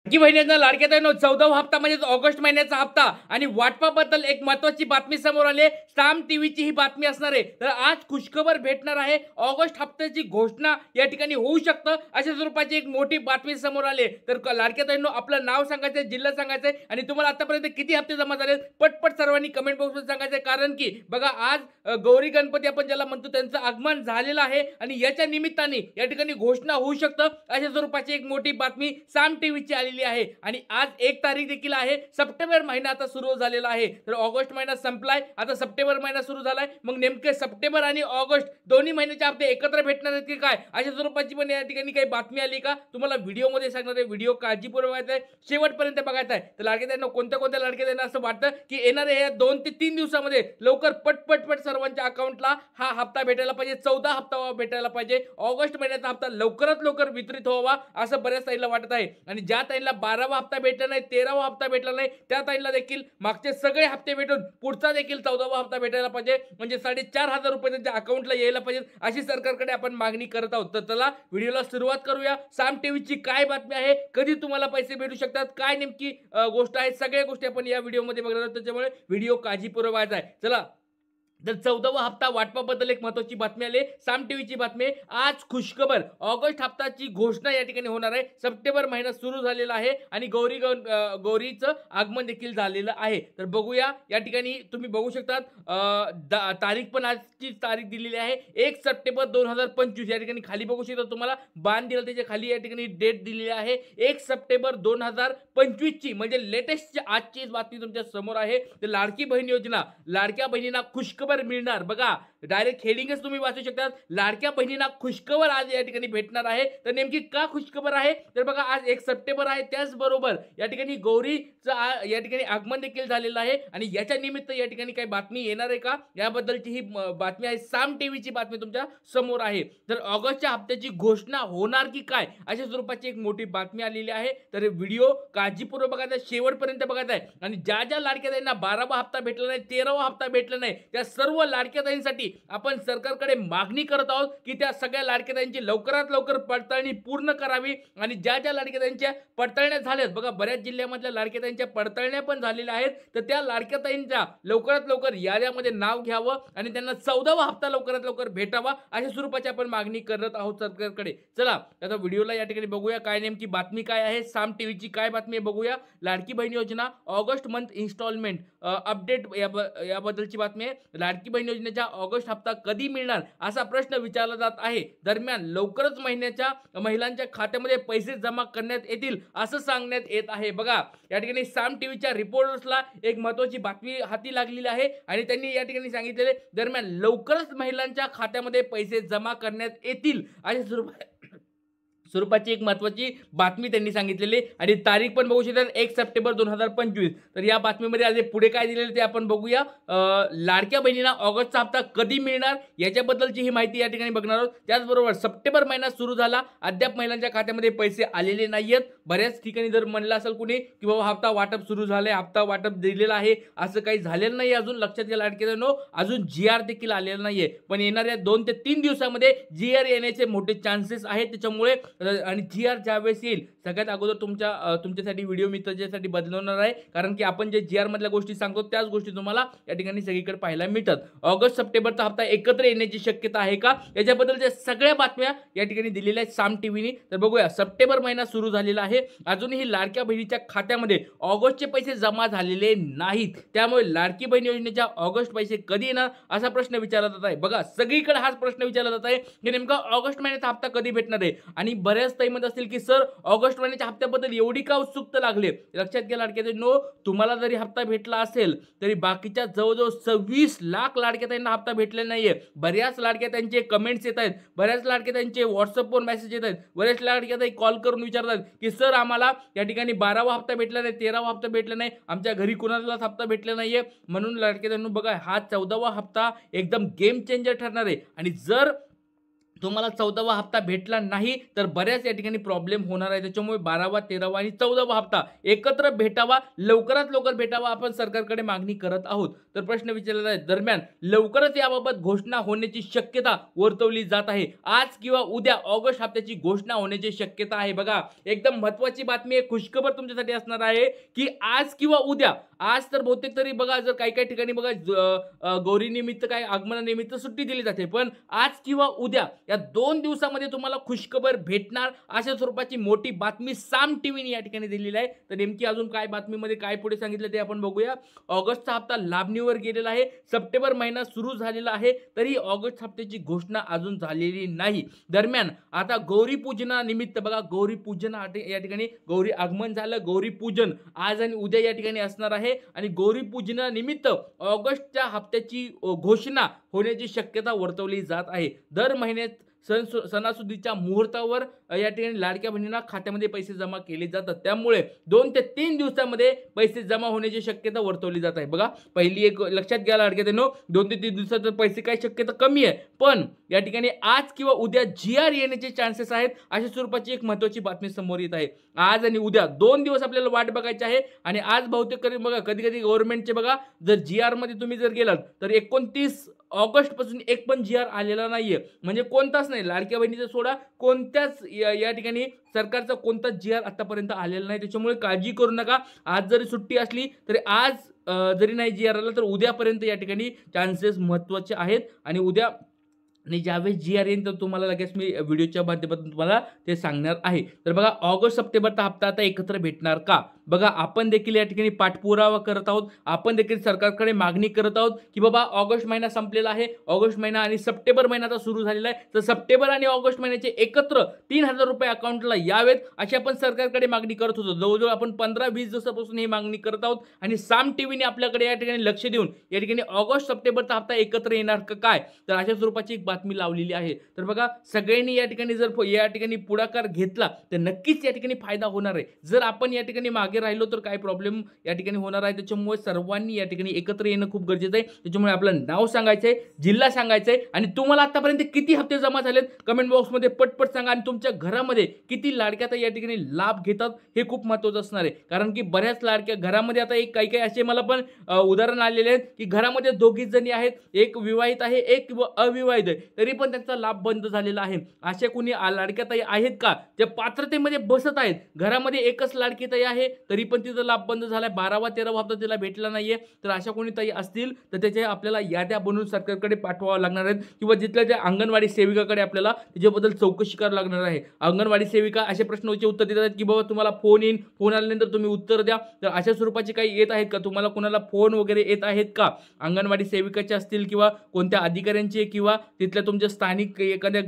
लाडकी बहिणींना लाडक्या बहिणींनो 14वा हप्ता म्हणजे ऑगस्ट महिन्याचा हप्ता आणि वाटपाबद्दल एक महत्त्वाची बातमी समोर आली आहे. साम टीव्हीची ही बातमी असणार आहे. तर आज खुशखबर भेटणार आहे. ऑगस्ट हप्त्याची घोषणा या ठिकाणी होऊ शकतं अशा स्वरूपाची एक मोठी बातमी समोर आली आहे. तर लाडक्या बहिणींनो आपलं नाव सांगायचं, जिल्हा सांगायचं आणि तुम्हाला आतापर्यंत किती हप्ते जमा झाले पटपट सर्वांनी कमेंट बॉक्समध्ये सांगायचं. कारण की बघा आज गौरी गणपती आपण ज्याला म्हणतो त्यांचं आगमन झालेलं आहे आणि याच्या निमित्ताने या ठिकाणी घोषणा होऊ शकतं अशा स्वरूपाची एक मोठी बातमी साम टीव्हीची आलेली आहे. आणि आज 1 तारीख देखील आहे. सप्टेंबर महिना आता सुरू झालेला आहे. तर ऑगस्ट महिना संपलाय, आता सप्टेंबर महिना सुरू झालाय. मग नेमके सप्टेंबर आणि ऑगस्ट दोन्ही महिन्याचे हप्ते एकत्र भेटणार आहेत की काय अशा स्वरूपाची पण या ठिकाणी काही बातमी आली का तुम्हाला व्हिडिओमध्ये सांगणार आहे. व्हिडिओ काळजीपूर्वक बघायचा आहे, शेवटपर्यंत बघायचा आहे. तर लाडक्या कोणत्या लाडक्या असं वाटतं की येणाऱ्या या 2 ते 3 दिवसामध्ये लवकर पटपट सर्वांच्या अकाउंटला हा हप्ता भेटायला पाहिजे. 14 हप्ता भेटायला पाहिजे. ऑगस्ट महिन्याचा हप्ता लवकरात लवकर वितरित व्हावा असं बऱ्याच ताईला वाटत आहे. आणि ज्या ताईला 12वा हप्ता भेटला नाही, 13वा हप्ता भेटला नाही, त्या ताईला देखील मागचे सगळे हप्ते भेटून पुढचा देखील 14वा हप्ता भेटायला पाहिजे. म्हणजे 4,500 रुपये त्यांच्या अकाउंटला यायला पाहिजे अशी सरकारकडे आपण मागणी करत आहोत. तर चला व्हिडिओला सुरुवात करूया. साम टीव्हीची काय बातमी आहे, कधी तुम्हाला पैसे भेटू शकतात, काय नेमकी गोष्ट आहे, सगळ्या गोष्टी आपण या व्हिडिओमध्ये बघणार आहोत. त्याच्यामुळे व्हिडिओ काळजीपूर्वक बघायचा आहे. चला तर 14वा हप्ता वाटपाबद्दल एक महत्त्वाची बातमी आली. साम टीव्हीची बातमी आज खुशखबर ऑगस्ट हप्ताची घोषणा या ठिकाणी होणार आहे. सप्टेंबर महिना सुरू झालेला आहे आणि गौरीचं आगमन देखील झालेलं आहे. तर बघूया या ठिकाणी तुम्ही बघू शकतात तारीख पण आजची तारीख दिलेली आहे 1 सप्टेंबर 2025. या ठिकाणी खाली बघू शकता तुम्हाला बाण दिला त्याच्या खाली या ठिकाणी डेट दिलेली आहे 1 सप्टेंबर 2025 ची म्हणजे लेटेस्ट आजची बातमी तुमच्या समोर आहे. तर लाडकी बहीण योजना लाडक्या बहिणींना खुशखबर मिळणार. बघा डायरेक्ट हेडिंगच तुम्ही वाचू शकता. लाडक्या बहिणींना खुशखबर आज या ठिकाणी भेटणार आहे. तर नेमकी का खुशखबर आहे तर बघा आज 1 सप्टेंबर आहे. त्याचबरोबर या ठिकाणी गौरीचं या ठिकाणी आगमन देखील झालेलं आहे आणि याच्या निमित्त या ठिकाणी काही बातमी येणार आहे का याबद्दलची ही बातमी आहे. साम टीव्हीची बातमी तुमच्या समोर आहे. तर ऑगस्टच्या हप्त्याची घोषणा होणार की काय अशा स्वरूपाची एक मोठी बातमी आलेली आहे. तर व्हिडिओ काळजीपूर्वक बघायचा, शेवटपर्यंत बघायचा आहे. आणि ज्या लाडक्या ताईंना 12वा हप्ता भेटला नाही, 13वा हप्ता भेटला नाही त्या सर्व लाडक्या ताईंसाठी आपण सरकारकडे मागणी करत आहोत की त्या सगळ्या लाडक्या ताईंची लवकरात लवकर पडताळणी पूर्ण करावी. आणि ज्या लाडक्या ताईंच्या पडताळण्या झाल्यात बघा बऱ्याच जिल्ह्यामधल्या लाडक्या ताईंच्या पडताळण्या पण झालेल्या आहेत. तर त्या लाडक्या ताईंच्या लवकरात लवकर याद्यामध्ये नाव घ्यावं आणि त्यांना 14वा हप्ता लवकरात लवकर भेटावा अशा स्वरूपाची आपण मागणी करत आहोत सरकारकडे. चला आता व्हिडिओला या ठिकाणी बघूया काय नेमकी बातमी काय आहे. साम टीव्हीची काय बातमी आहे बघूया. लाडकी बहीण योजना ऑगस्ट मंथ इन्स्टॉलमेंट अपडेट याबद्दलची बातमी आहे. लाडकी बहीण योजनेचा ऑगस्ट हप्ता कधी मिळणार असा प्रश्न विचारला जात आहे. दरम्यान लवकरच महिलांच्या खात्यामध्ये पैसे जमा करण्यात येतील असं सांगण्यात येत आहे. बघा या ठिकाणी साम टीव्हीच्या रिपोर्टर्सला एक महत्त्वाची बातमी हाती लागलेली आहे आणि त्यांनी या ठिकाणी सांगितलेले दरम्यान लवकरच महिलांच्या खात्यामध्ये पैसे जमा करण्यात येतील अशा स्वरूपाची एक महत्त्वाची बातमी त्यांनी सांगितलेली आणि तारीख पण बघू शकता 1 सप्टेंबर 2025. तर या बातमीमध्ये आज पुढे काय दिलेलं ते आपण बघूया. लाडक्या बहिणींना ऑगस्टचा हप्ता कधी मिळणार याच्याबद्दलची ही माहिती या ठिकाणी बघणार आहोत. त्याचबरोबर सप्टेंबर महिना सुरू झाला, अद्याप महिलांच्या खात्यामध्ये पैसे आलेले नाहीयेत. बऱ्याच ठिकाणी जर म्हणलं असेल कुणी की बाबा हप्ता वाटप सुरू झालंय, हप्ता वाटप दिलेला आहे, असं काही झालेलं नाही अजून. लक्षात घ्या लाडक्यांनो, अजून GR देखील आलेला नाहीये. पण येणाऱ्या 2 ते 3 दिवसामध्ये GR येण्याचे मोठे चान्सेस आहेत. त्याच्यामुळे आणि GR ज्यावेळेस येईल सगळ्यात अगोदर तुमच्यासाठी व्हिडिओ मी त्याच्यासाठी बदलवणार आहे. कारण की आपण जे GR मधल्या गोष्टी सांगतो त्याच गोष्टी तुम्हाला या ठिकाणी सगळीकडे पाहायला मिळतात. ऑगस्ट सप्टेंबरचा हप्ता एकत्र येण्याची शक्यता आहे का याच्याबद्दलच्या सगळ्या बातम्या या ठिकाणी दिलेल्या आहेत साम टीव्हीने. तर बघूया सप्टेंबर महिना सुरू झालेला आहे, अजूनही लाडक्या बहिणीच्या खात्यामध्ये ऑगस्टचे पैसे जमा झालेले नाहीत. त्यामुळे लाडकी बहीण योजनेच्या ऑगस्ट पैसे कधी येणार असा प्रश्न विचारला जात आहे. बघा सगळीकडे हाच प्रश्न विचारला जात आहे की नेमका ऑगस्ट महिन्याचा हप्ता कधी भेटणार आहे. आणि बऱ्याच ताई म्हणत असतील की सर ऑगस्ट महिन्याच्या हप्त्याबद्दल एवढी का उत्सुकता लागली. लक्षात घ्या लाडक्यांनो, तुम्हाला जरी हप्ता भेटला असेल तरी बाकीच्या जवळजवळ 26 लाख लाडक्या ताईंना हप्ता भेटलेला नाहीये. बऱ्याच लाडक्या ताईंचे कमेंट्स येत आहेत, बऱ्याच लाडक्या ताईंचे व्हॉट्सअपवर मेसेज येत आहेत, बऱ्याच लाडक्या ताई कॉल करून विचारतात की सर आम्हाला या ठिकाणी 12वा हप्ता भेटला नाही, 13वा हप्ता भेटला नाही, आमच्या घरी कुणालाच हप्ता भेटला नाहीये. म्हणून लाडक्या ताईंनो बघा हा 14वा हप्ता एकदम गेम चेंजर ठरणार आहे. आणि जर तुम्हाला 14वा हप्ता भेटला नाही तर बऱ्याच या ठिकाणी प्रॉब्लेम होणार आहे. त्याच्यामुळे 12वा, 13वा आणि 14वा हप्ता एकत्र भेटावा, लवकरात लवकर भेटावा, आपण सरकारकडे मागणी करत आहोत. तर प्रश्न विचारला आहे दरम्यान लवकरच याबाबत घोषणा होण्याची शक्यता वर्तवली जात आहे. आज किंवा उद्या ऑगस्ट हप्त्याची घोषणा होण्याची शक्यता आहे. बघा, एकदम महत्त्वाची बातमी आहे, खुशखबर तुमच्यासाठी असणार आहे की आज किंवा उद्या. आज तर बहुतेक तरी बघा, जर काही काही ठिकाणी बघा गौरी निमित्त काय आगमनानिमित्त सुट्टी दिली जाते, पण आज किंवा उद्या या 2 दिवसामध्ये तुम्हाला खुशखबर भेटणार अशा स्वरूपाची मोठी बातमी साम टीव्हीने या ठिकाणी दिलेली आहे. तर नेमकी अजून काय बातमीमध्ये काय पुढे सांगितलं ते आपण बघूया. ऑगस्टचा हप्ता लांबणीवर गेलेला आहे. सप्टेंबर महिना सुरू झालेला आहे, तरी ऑगस्ट हप्त्याची घोषणा अजून झालेली नाही. दरम्यान आता गौरी पूजनानिमित्त बघा, गौरी पूजन या ठिकाणी गौरी आगमन झालं, गौरी पूजन आज आणि उद्या या ठिकाणी असणार आहे आणि गौरी पूजनानिमित्त ऑगस्टच्या हप्त्याची घोषणा होण्याची शक्यता वर्तवली जात आहे. दर महिन्यात सणासुदीच्या मुहूर्तावर या ठिकाणी लाडक्या बहिणींना खात्यामध्ये पैसे जमा केले जातात. त्यामुळे 2 ते 3 दिवसामध्ये पैसे जमा होण्याची शक्यता वर्तवली जात आहे. बघा, पहिली एक लक्षात घ्या लाडक्या बहिणींनो, 2 ते 3 दिवसात पैसे काय शक्यता कमी आहे, पण या ठिकाणी आज किंवा उद्या GR येण्याचे चान्सेस आहेत. अशा स्वरूपाची एक महत्त्वाची बातमी समोर येत आहे. आज आणि उद्या 2 दिवस आपल्याला वाट बघायची आहे. आणि आज बहुतेक बघा, कधी कधी गव्हर्नमेंटचे बघा, जर GR मध्ये तुम्ही जर गेलात तर 29 ऑगस्ट पासून एक पण GR आलेला नाहीये. म्हणजे कोणताच नाही, लाडक्या बहिणीचा सोडा कोणत्याच या ठिकाणी सरकारचा कोणताच GR आतापर्यंत आलेला नाही. त्याच्यामुळे काळजी करू नका. आज जरी सुट्टी असली तरी आज जरी नाही GR आला तर उद्यापर्यंत या ठिकाणी चान्सेस महत्त्वाचे आहेत. आणि उद्या आणि ज्यावेळेस GR येईल तर तुम्हाला लगेच मी व्हिडिओच्या माध्यमातून तुम्हाला ते सांगणार आहे. तर बघा, ऑगस्ट सप्टेंबरचा हप्ता आता एकत्र भेटणार का? बघा, आपण देखील या ठिकाणी पाठपुरावा करत आहोत. आपण देखील सरकारकडे मागणी करत आहोत की बाबा, ऑगस्ट महिना संपलेला आहे, ऑगस्ट महिना आणि सप्टेंबर महिना आता सुरू झालेला आहे, तर सप्टेंबर आणि ऑगस्ट महिन्याचे एकत्र 3000 रुपये अकाउंटला यावेत अशी आपण सरकारकडे मागणी करत होतो. जवळजवळ आपण 15-20 दिवसापासून ही मागणी करत आहोत आणि साम टीव्हीने आपल्याकडे या ठिकाणी लक्ष देऊन या ठिकाणी ऑगस्ट सप्टेंबरचा हप्ता एकत्र येणार का काय, तर अशा स्वरूपाची एक बातमी लावलेली आहे. तर बघा, सगळ्यांनी या ठिकाणी जर या ठिकाणी पुढाकार घेतला तर नक्कीच या ठिकाणी फायदा होणार आहे. जर आपण या ठिकाणी मागे राहिलो तर काय प्रॉब्लेम या ठिकाणी होणार आहे. त्याच्यामुळे सर्वांनी या ठिकाणी एकत्र येणं खूप गरजेचं आहे. त्याच्यामुळे आपलं नाव सांगायचंय, जिल्हा सांगायचंय आणि तुम्हाला आतापर्यंत किती हप्ते जमा झालेत कमेंट बॉक्समध्ये पटपट सांगा. आणि तुमच्या घरामध्ये किती लाडक्या ताई या ठिकाणी लाभ घेतात हे खूप महत्त्वाचं असणार आहे. कारण की बऱ्याच लाडक्या घरामध्ये आता एक काही काही असे मला पण उदाहरण आलेले आहेत की घरामध्ये दोघीच जणी आहेत, एक विवाहित आहे, एक अविवाहित आहे, तरी पण त्यांचा लाभ बंद झालेला आहे. अशा कुणी लाडक्या ताई आहेत का ज्या पात्रतेमध्ये बसत आहेत? घरामध्ये एकच लाडकी ताई आहे तरी पण तिचा लाभ बंद झालाय, 12वा 13वा हप्ता तिला भेटला नाहीये. तर अशा कोणी ताई असतील तर त्याच्या आपल्याला याद्या बनवून सरकारकडे पाठवावं लागणार आहेत किंवा जिथल्या त्या अंगणवाडी सेविकाकडे आपल्याला त्याच्याबद्दल चौकशी करावी लागणार आहे. अंगणवाडी सेविका अशा प्रश्नांचे उत्तर देतात की बाबा तुम्हाला फोन येईल, फोन आल्यानंतर तुम्ही उत्तर द्या. तर अशा स्वरूपाचे काही येत आहेत का? तुम्हाला कोणाला फोन वगैरे येत आहेत का? अंगणवाडी सेविकाचे असतील किंवा कोणत्या अधिकाऱ्यांचे किंवा तिथल्या तुमच्या स्थानिक एखाद्या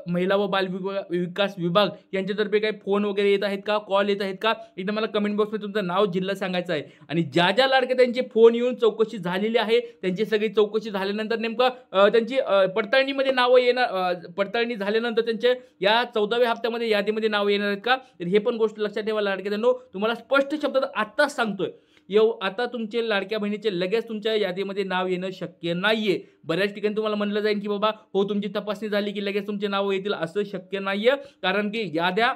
महिला व बाल विकास विभाग यांच्यातर्फे काही फोन वगैरे येत आहेत का, कॉल येत आहेत का? एकदा मला कमेंट बॉक्समध्ये तुमचं नाव, जिल्हा सांगायचं आहे. आणि ज्या ज्या लाडक्या त्यांचे फोन येऊन चौकशी झालेली आहे, त्यांची सगळी चौकशी झाल्यानंतर नेमकं त्यांची पडताळणीमध्ये नावं येणार, पडताळणी झाल्यानंतर त्यांचे या 14व्या हप्त्यामध्ये यादीमध्ये नावं येणार आहेत का? तर हे पण गोष्ट लक्षात ठेवा लाडक्यांनो. तुम्हाला स्पष्ट शब्दात आत्ताच सांगतोय, आता तुमचे लाडक्या बहिणीचे लगेच तुमच्या यादीमध्ये नाव येणं शक्य नाहीये. बऱ्याच ठिकाणी तुम्हाला म्हणलं जाईल की बाबा हो तुमची तपासणी झाली की लगेच तुमचे नाव येतील, असं शक्य नाहीये. कारण की याद्या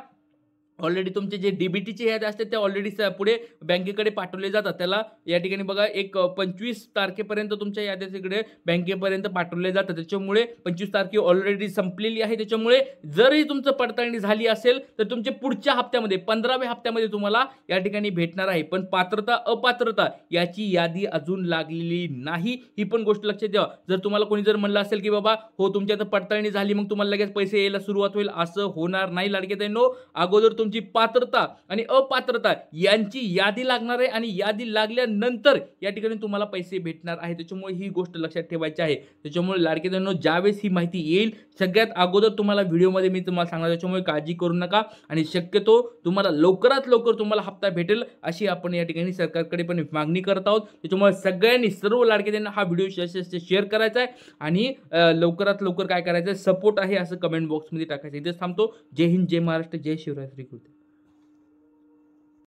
ऑलरेडी तुमचे जे DBTचे याद्या असतात त्या ऑलरेडी पुढे बँकेकडे पाठवले जातात. त्याला या ठिकाणी बघा एक 25 तारखेपर्यंत तुमच्या याद्या तिकडे बँकेपर्यंत पाठवले जातात. त्याच्यामुळे 25 तारखे ऑलरेडी संपलेली आहे. त्याच्यामुळे जरी तुमचं पडताळणी झाली असेल तर तुमच्या पुढच्या हप्त्यामध्ये 15व्या हप्त्यामध्ये तुम्हाला या ठिकाणी भेटणार आहे. पण पात्रता अपात्रता याची यादी अजून लागलेली नाही, ही पण गोष्ट लक्षात ठेवा. जर तुम्हाला कोणी जर म्हणलं असेल की बाबा हो तुमची आता पडताळणी झाली मग तुम्हाला लगेच पैसे यायला सुरुवात होईल, असं होणार नाही लाडक्या ताईंनो. अगोदर तुमची पात्रता आणि अपात्रता यांची यादी लागणार आहे आणि यादी लागल्यानंतर या ठिकाणी तुम्हाला पैसे भेटणार आहे. त्याच्यामुळे ही गोष्ट लक्षात ठेवायची आहे. त्याच्यामुळे लाडक्या ताईंनो ज्यावेळेस ही माहिती येईल सगळ्यात अगोदर तुम्हाला व्हिडिओमध्ये मी तुम्हाला सांगणार. त्याच्यामुळे काळजी करू नका आणि शक्यतो तुम्हाला लवकरात लवकर तुम्हाला हप्ता भेटेल अशी आपण या ठिकाणी सरकारकडे पण मागणी करत आहोत. त्याच्यामुळे सगळ्यांनी सर्व लाडक्या ताईंना हा व्हिडिओ शेअर करायचा आहे आणि लवकरात लवकर काय करायचं आहे, सपोर्ट आहे असं कमेंट बॉक्समध्ये टाकायचं. इथेच थांबतो. जय हिंद, जय महाराष्ट्र, जय शिवराय.